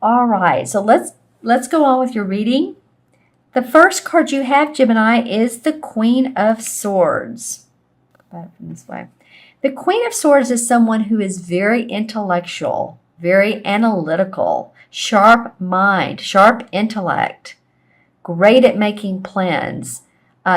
All right, so let's go on with your reading. The first card you have, Gemini, is the Queen of Swords. Put it from this way. The Queen of Swords is someone who is very intellectual, very analytical, sharp mind, sharp intellect, great at making plans.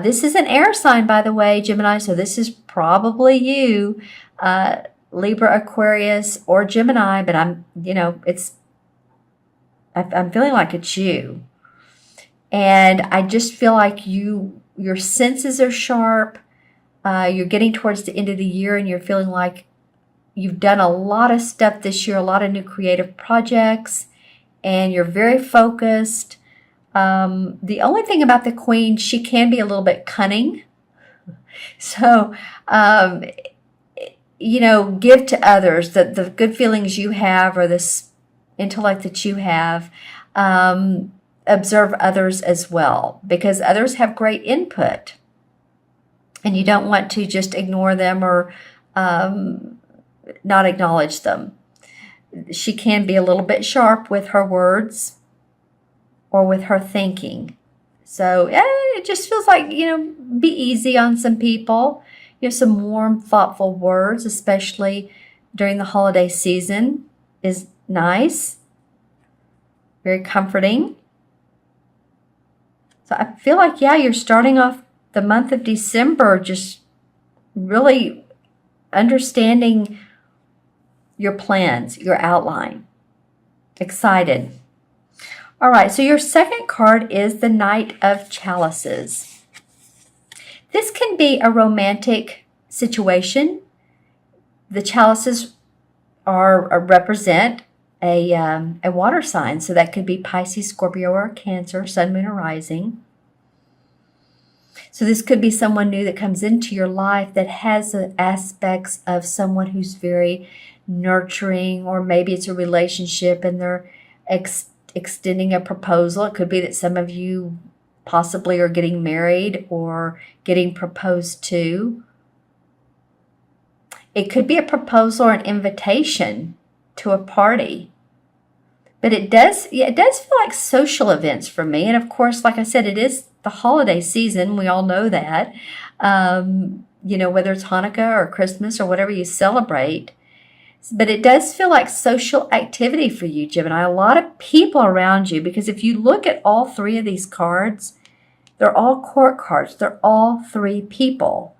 This is an air sign, by the way, Gemini, so this is probably you, Libra, Aquarius, or Gemini, but I'm feeling like it's you. And I just feel like your senses are sharp. You're getting towards the end of the year and you're feeling like you've done a lot of stuff this year, a lot of new creative projects, and you're very focused. The only thing about the Queen, she can be a little bit cunning. So, give to others the good feelings you have or this intellect that you have. Observe others as well, because others have great input. And you don't want to just ignore them or not acknowledge them. She can be a little bit sharp with her words or with her thinking. So it just feels like, be easy on some people. Some warm, thoughtful words, especially during the holiday season, is nice. Very comforting. So I feel like, you're starting off the month of December just really understanding your plans, your outline. Excited. All right, so your second card is the Knight of Chalices. This can be a romantic situation. The chalices represent a water sign, so that could be Pisces, Scorpio, or Cancer, Sun, Moon, or Rising. So this could be someone new that comes into your life that has the aspects of someone who's very nurturing, or maybe it's a relationship and they're extending a proposal. It could be that some of you possibly are getting married or getting proposed to. It could be a proposal or an invitation to a party. But it does feel like social events for me. And of course, like I said, it is the holiday season. We all know that. Whether it's Hanukkah or Christmas or whatever you celebrate. But it does feel like social activity for you, Gemini. A lot of people around you, because if you look at all three of these cards, they're all court cards. They're all three people.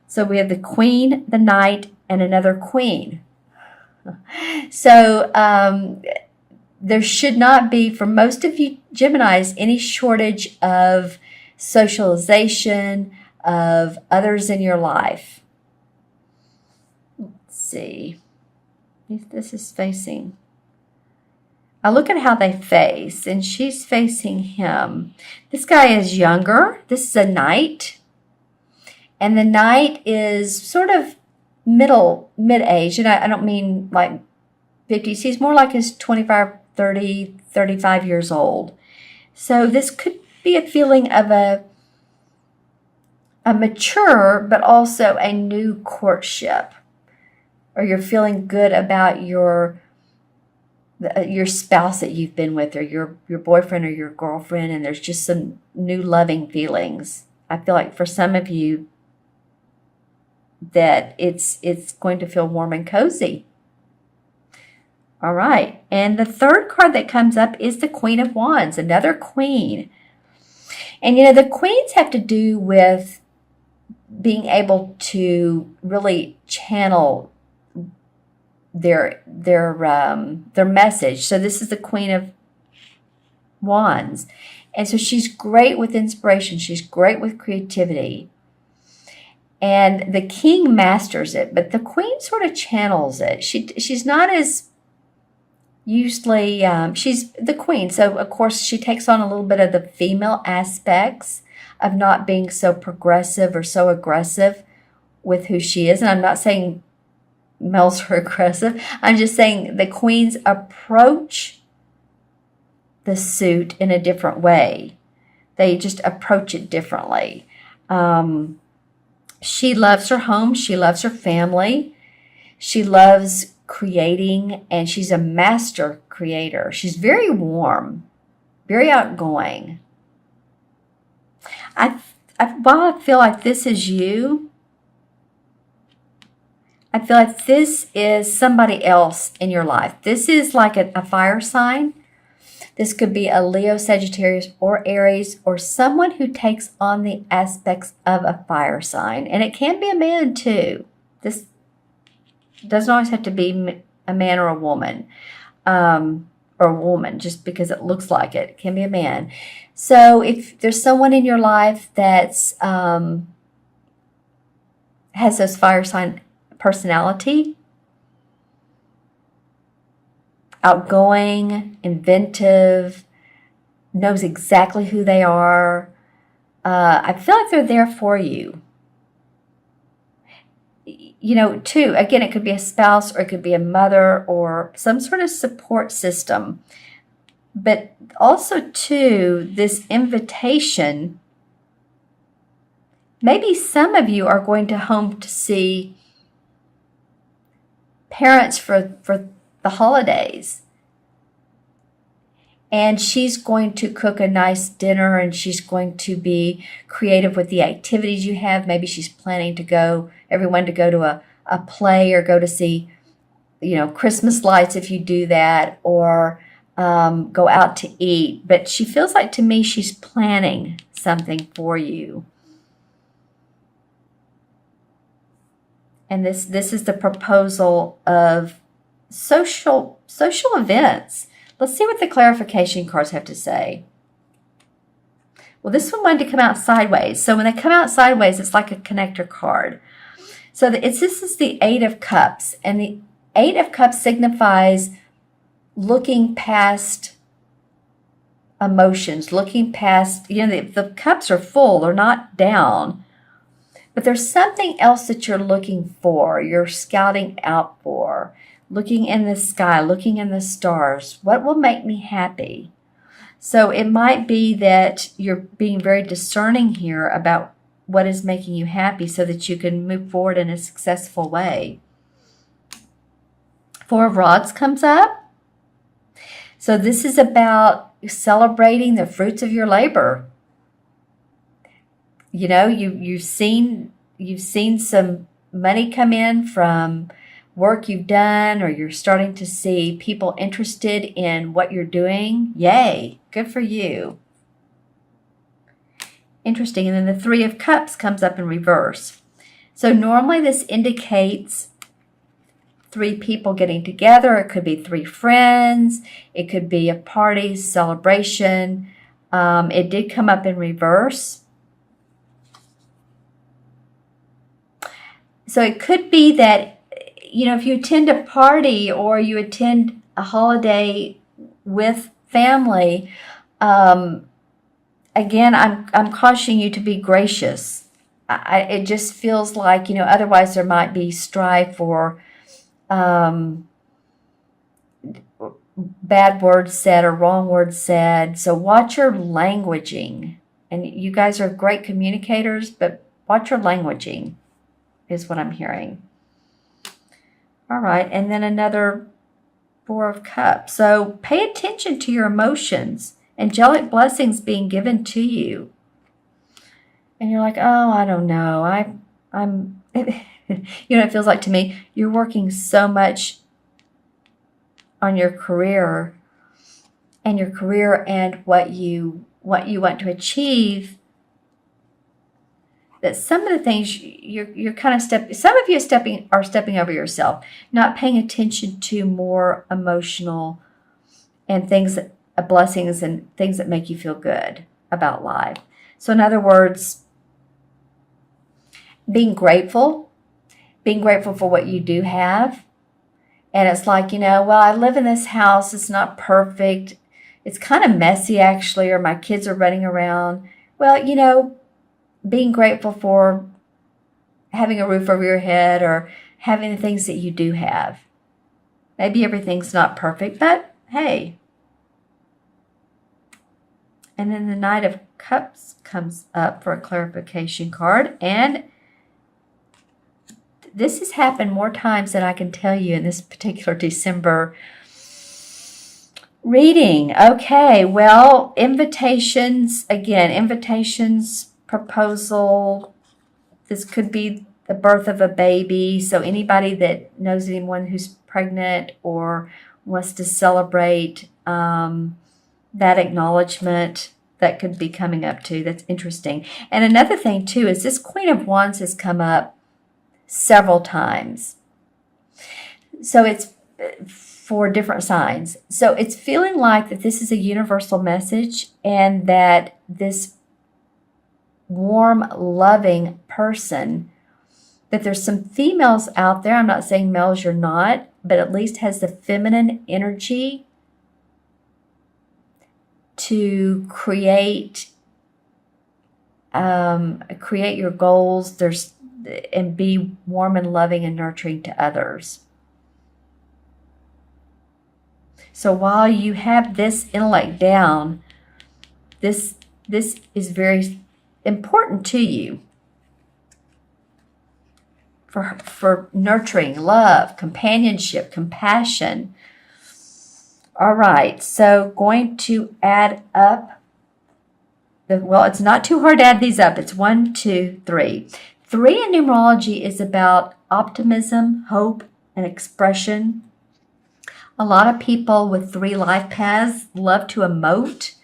So we have the Queen, the Knight, and another Queen. So there should not be, for most of you Geminis, any shortage of socialization, of others in your life. Let's see. This is facing. I look at how they face, and she's facing him. This guy is younger. This is a Knight. And the Knight is sort of mid-age. And I don't mean like 50s. He's more like his 25, 30, 35 years old. So this could be a feeling of a mature, but also a new courtship. Or you're feeling good about your spouse that you've been with, or your boyfriend or your girlfriend, and there's just some new loving feelings. I feel like for some of you that it's going to feel warm and cozy. All right, and the third card that comes up is the Queen of Wands, another queen. And the queens have to do with being able to really channel their message. So this is the Queen of Wands. And so she's great with inspiration. She's great with creativity. And the king masters it, but the queen sort of channels it. She's not as usually, she's the queen. So of course she takes on a little bit of the female aspects of not being so progressive or so aggressive with who she is. And I'm not saying males are aggressive. I'm just saying the queens approach the suit in a different way. They just approach it differently. She loves her home. She loves her family. She loves creating, and she's a master creator. She's very warm, very outgoing. While I feel like this is you, I feel like this is somebody else in your life. This is like a fire sign. This could be a Leo, Sagittarius, or Aries, or someone who takes on the aspects of a fire sign. And it can be a man too. This doesn't always have to be a man or a woman, or a woman just because it looks like it. It can be a man. So if there's someone in your life that's has those fire sign personality, outgoing, inventive, knows exactly who they are, I feel like they're there for you. You know, too, again, it could be a spouse or it could be a mother or some sort of support system. But also, too, this invitation, maybe some of you are going to home to see parents for the holidays. And she's going to cook a nice dinner, and she's going to be creative with the activities you have. Maybe she's planning to everyone to go to a play or go to see, Christmas lights if you do that, or go out to eat. But she feels like, to me, she's planning something for you. And this is the proposal of social events. Let's see what the clarification cards have to say. Well, this one wanted to come out sideways. So when they come out sideways, it's like a connector card. So this is the Eight of Cups. And the Eight of Cups signifies looking past emotions, looking past, the cups are full, they're not down. But there's something else that you're looking for, you're scouting out for, looking in the sky, looking in the stars. What will make me happy? So it might be that you're being very discerning here about what is making you happy so that you can move forward in a successful way. Four of Rods comes up. So this is about celebrating the fruits of your labor. You've seen some money come in from work you've done, or you're starting to see people interested in what you're doing. Yay, good for you. Interesting. And then the Three of Cups comes up in reverse. So normally this indicates three people getting together. It could be three friends. It could be a party, celebration. It did come up in reverse. So it could be that, if you attend a party or you attend a holiday with family, again, I'm cautioning you to be gracious. It just feels like, otherwise there might be strife or bad words said or wrong words said. So watch your languaging. And you guys are great communicators, but watch your languaging is what I'm hearing. All right, and then another Four of Cups. So pay attention to your emotions. Angelic blessings being given to you. And you're like, oh, I don't know. I'm it feels like to me, you're working so much on your career and what you want to achieve, that some of the things you're kind of some of you are stepping over yourself, not paying attention to more emotional and blessings and things that make you feel good about life. So in other words, being grateful for what you do have. And it's like, well, I live in this house, it's not perfect, it's kind of messy actually, or my kids are running around. Well, being grateful for having a roof over your head or having the things that you do have. Maybe everything's not perfect, but hey. And then the Knight of Cups comes up for a clarification card. And this has happened more times than I can tell you in this particular December reading. Okay, well, invitations, again, invitations, proposal. This could be the birth of a baby. So anybody that knows anyone who's pregnant or wants to celebrate that acknowledgement, that could be coming up too. That's interesting. And another thing too is this Queen of Wands has come up several times. So it's for different signs. So it's feeling like that this is a universal message, and that this warm, loving person, that there's some females out there, I'm not saying males you're not, but at least has the feminine energy to create your goals, and be warm and loving and nurturing to others. So while you have this intellect down, this is very important to you for nurturing, love, companionship, compassion. All right, so going to add up. Well, it's not too hard to add these up. It's 1, 2, 3. 3 in numerology is about optimism, hope, and expression. A lot of people with 3 life paths love to emote,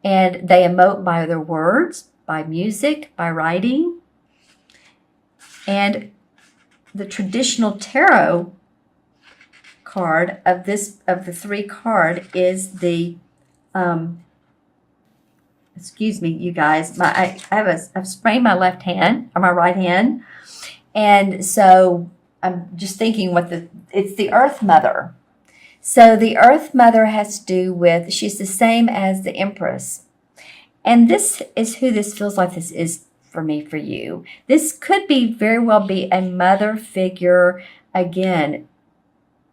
and they emote by their words, by music, by writing. And the traditional tarot card of the 3 card is the excuse me, you guys. I've sprained my left hand or my right hand, and so I'm just thinking it's the Earth Mother. So the Earth Mother has to do with, she's the same as the Empress, and this is who this feels like this is for me, for you. This could very well be a mother figure. Again,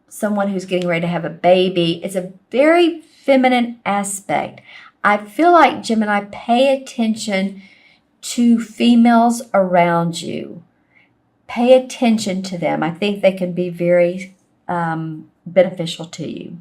someone who's getting ready to have a baby. It's a very feminine aspect. I feel like, Gemini, pay attention to females around you. Pay attention to them. I think they can be very beneficial to you.